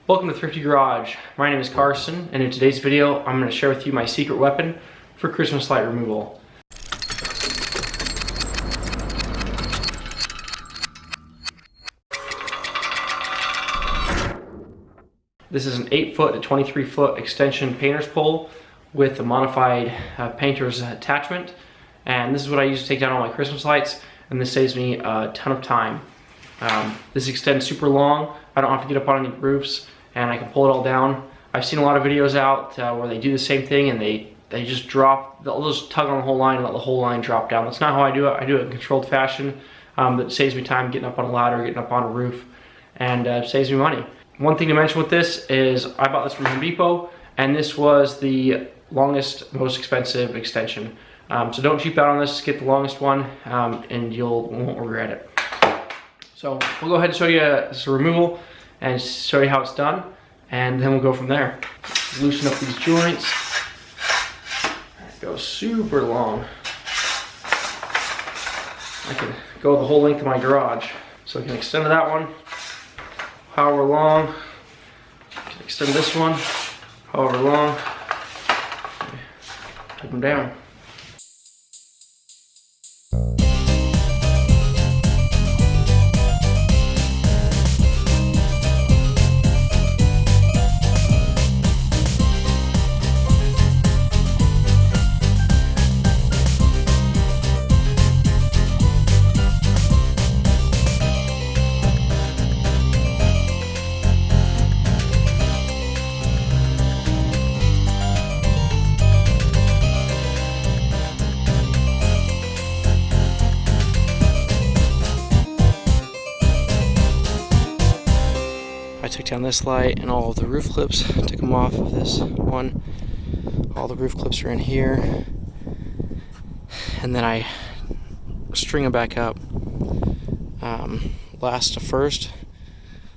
Welcome to Thrifty Garage. My name is Carson, and in today's video, I'm going to share with you my secret weapon for Christmas light removal. This is an 8-foot to 23-foot extension painter's pole with a modified painter's attachment, and this is what I use to take down all my Christmas lights, and this saves me a ton of time. This extends super long. I don't have to get up on any roofs, and I can pull it all down. I've seen a lot of videos out where they do the same thing and they just drop, they'll just tug on the whole line and let the whole line drop down. That's not how I do it. I do it in a controlled fashion that saves me time getting up on a ladder, getting up on a roof, and saves me money. One thing to mention with this is I bought this from Home Depot, and this was the longest, most expensive extension. So don't cheap out on this, get the longest one, and you won't regret it. So we'll go ahead and show you this removal and show you how it's done, and then we'll go from there. Loosen up these joints. It goes super long. I can go the whole length of my garage. So I can extend that one however long. I can extend this one however long. Take them down. I took down this light and all of the roof clips, took them off of this one. All the roof clips are in here. And then I string them back up last to first.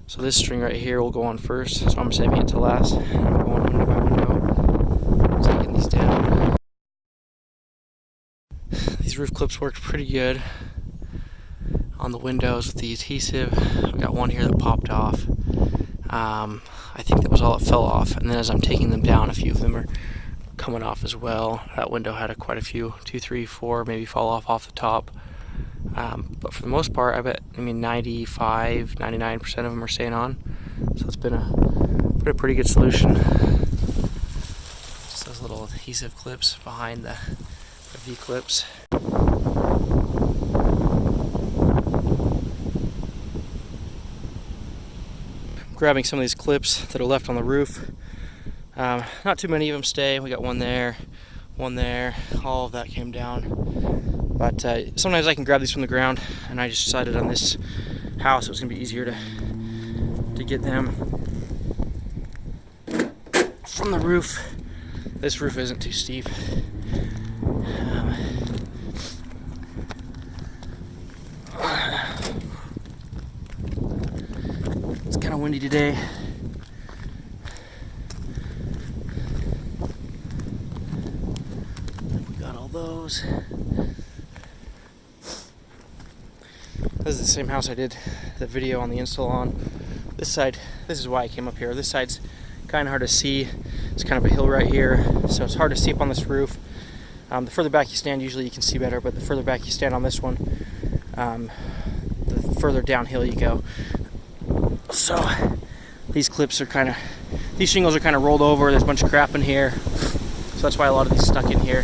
So this string right here will go on first, so I'm saving it to last. And I'm going window by window, taking these down. These roof clips worked pretty good on the windows with the adhesive. I've got one here that popped off. I think that was all that fell off, and then as I'm taking them down, a few of them are coming off as well. That window had quite a few, 2, 3, 4, maybe fall off the top. But for the most part, 95, 99% of them are staying on. So it's been a pretty good solution. Just those little adhesive clips behind the V-clips. Grabbing some of these clips that are left on the roof. Not too many of them stay. We got one there, all of that came down. But sometimes I can grab these from the ground, and I just decided on this house it was going to be easier to get them from the roof. This roof isn't too steep. It's kind of windy today. We got all those. This is the same house I did the video on the install on. This side, this is why I came up here. This side's kind of hard to see. It's kind of a hill right here, so it's hard to see up on this roof. The further back you stand, usually you can see better, but the further back you stand on this one, the further downhill you go. So these clips are these shingles are kind of rolled over. There's a bunch of crap in here, so that's why a lot of these stuck in here.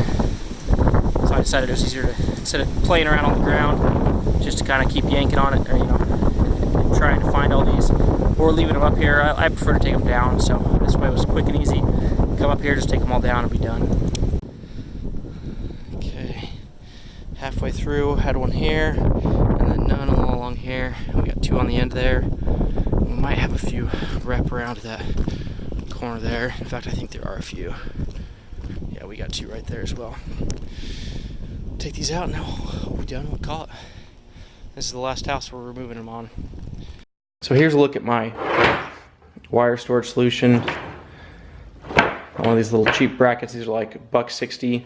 So I decided it was easier to, instead of playing around on the ground, just to kind of keep yanking on it, or and trying to find all these, or leaving them up here. I prefer to take them down, so this way it was quick and easy. Come up here, just take them all down and be done. Okay, halfway through, had one here, and then none all along here. We got 2 on the end there. We might have a few wrap around that corner there. In fact, I think there are a few. Yeah, we got 2 right there as well. Take these out now. We'll be done. We'll call it. This is the last house we're removing them on. So here's a look at my wire storage solution. One of these little cheap brackets. These are like $1.60.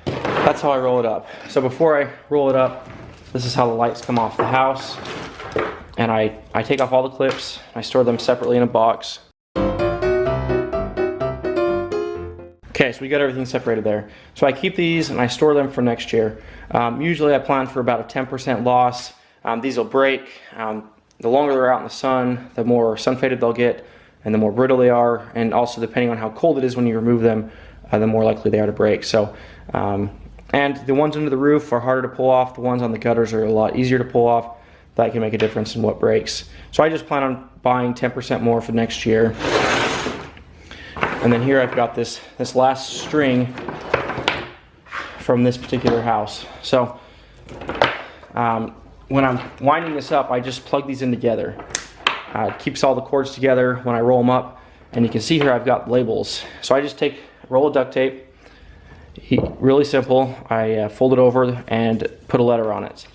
That's how I roll it up. So before I roll it up, this is how the lights come off the house. and I take off all the clips. I store them separately in a box. Okay, so we got everything separated there. So I keep these and I store them for next year. Usually I plan for about a 10% loss. These will break. The longer they're out in the sun, the more sun faded they'll get and the more brittle they are. And also depending on how cold it is when you remove them, the more likely they are to break. So, and the ones under the roof are harder to pull off. The ones on the gutters are a lot easier to pull off. That can make a difference in what breaks. So I just plan on buying 10% more for next year. And then here I've got this last string from this particular house. So when I'm winding this up, I just plug these in together. It keeps all the cords together when I roll them up. And you can see here I've got labels. So I just take a roll of duct tape, really simple. I fold it over and put a letter on it.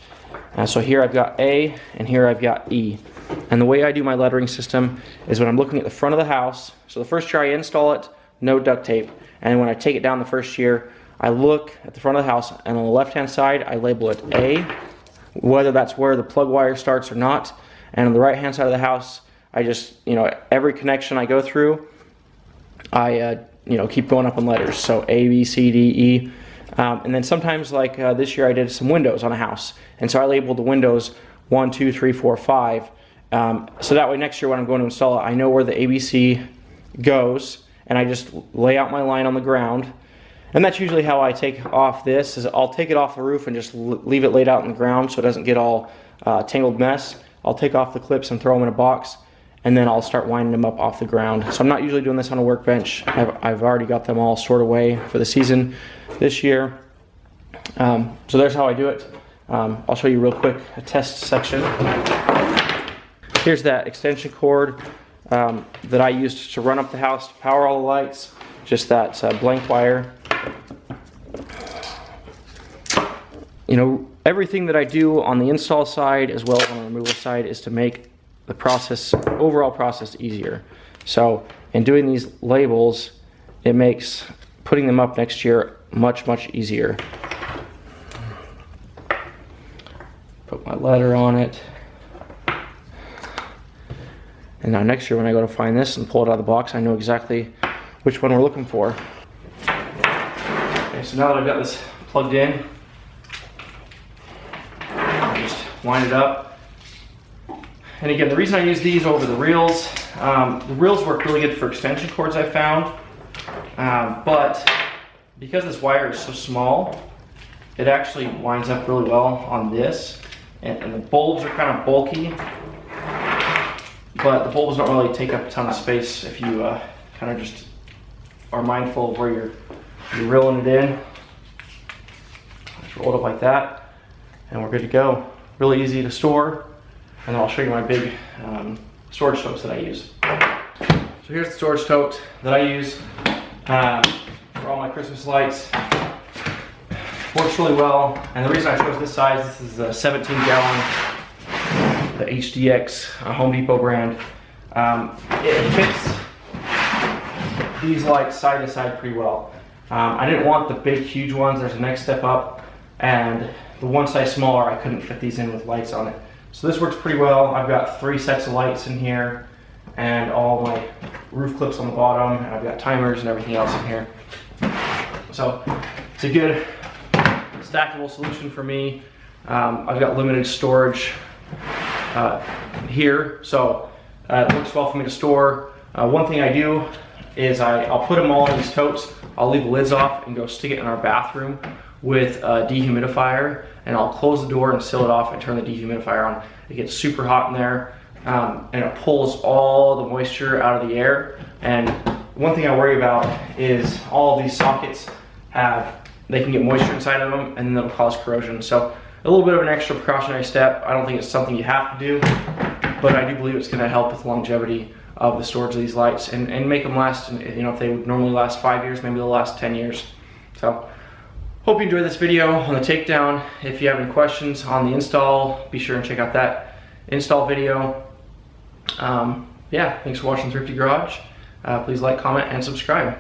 So here I've got A and here I've got E. And the way I do my lettering system is when I'm looking at the front of the house, so the first year I install it, no duct tape. And when I take it down the first year, I look at the front of the house and on the left-hand side, I label it A, whether that's where the plug wire starts or not. And on the right-hand side of the house, I just, every connection I go through, I, keep going up in letters. So A, B, C, D, E. And then sometimes like this year I did some windows on a house. And so I labeled the windows 1, 2, 3, 4, 5. So that way next year when I'm going to install it, I know where the ABC goes, and I just lay out my line on the ground. And that's usually how I take off this, is I'll take it off the roof and just leave it laid out on the ground so it doesn't get all tangled mess. I'll take off the clips and throw them in a box, and then I'll start winding them up off the ground. So I'm not usually doing this on a workbench. I've already got them all stored away for the season this year. So there's how I do it. I'll show you real quick a test section. Here's that extension cord that I used to run up the house to power all the lights. Just that blank wire. Everything that I do on the install side as well as on the removal side is to make the overall process easier. So in doing these labels, it makes putting them up next year much easier. Put my letter on it. And now next year when I go to find this and pull it out of the box, I know exactly which one we're looking for. Okay, so now that I've got this plugged in, I just wind it up. And again, the reason I use these over the reels work really good for extension cords I found. But because this wire is so small, it actually winds up really well on this. And the bulbs are kind of bulky, but the bulbs don't really take up a ton of space if you kind of just are mindful of where you're reeling it in. Just roll it up like that, and we're good to go. Really easy to store, and then I'll show you my big storage totes that I use. So here's the storage tote that I use for all my Christmas lights. Works really well, and the reason I chose this size, this is a 17-gallon, the HDX Home Depot brand. It fits these lights side to side pretty well. I didn't want the big huge ones. There's a next step up, and the one size smaller, I couldn't fit these in with lights on it. So this works pretty well. I've got 3 sets of lights in here and all my roof clips on the bottom, and I've got timers and everything else in here. So it's a good stackable solution for me. I've got limited storage here, so it works well for me to store. One thing I do is I'll put them all in these totes. I'll leave the lids off and go stick it in our bathroom with a dehumidifier, and I'll close the door and seal it off and turn the dehumidifier on. It gets super hot in there, and it pulls all the moisture out of the air. And one thing I worry about is all of these sockets they can get moisture inside of them, and then it'll cause corrosion. So a little bit of an extra precautionary step. I don't think it's something you have to do, but I do believe it's going to help with longevity of the storage of these lights and make them last. If they would normally last 5 years, maybe they'll last 10 years. So hope you enjoyed this video on the takedown. If you have any questions on the install, be sure and check out that install video. Yeah, thanks for watching Thrifty Garage. Please like, comment, and subscribe.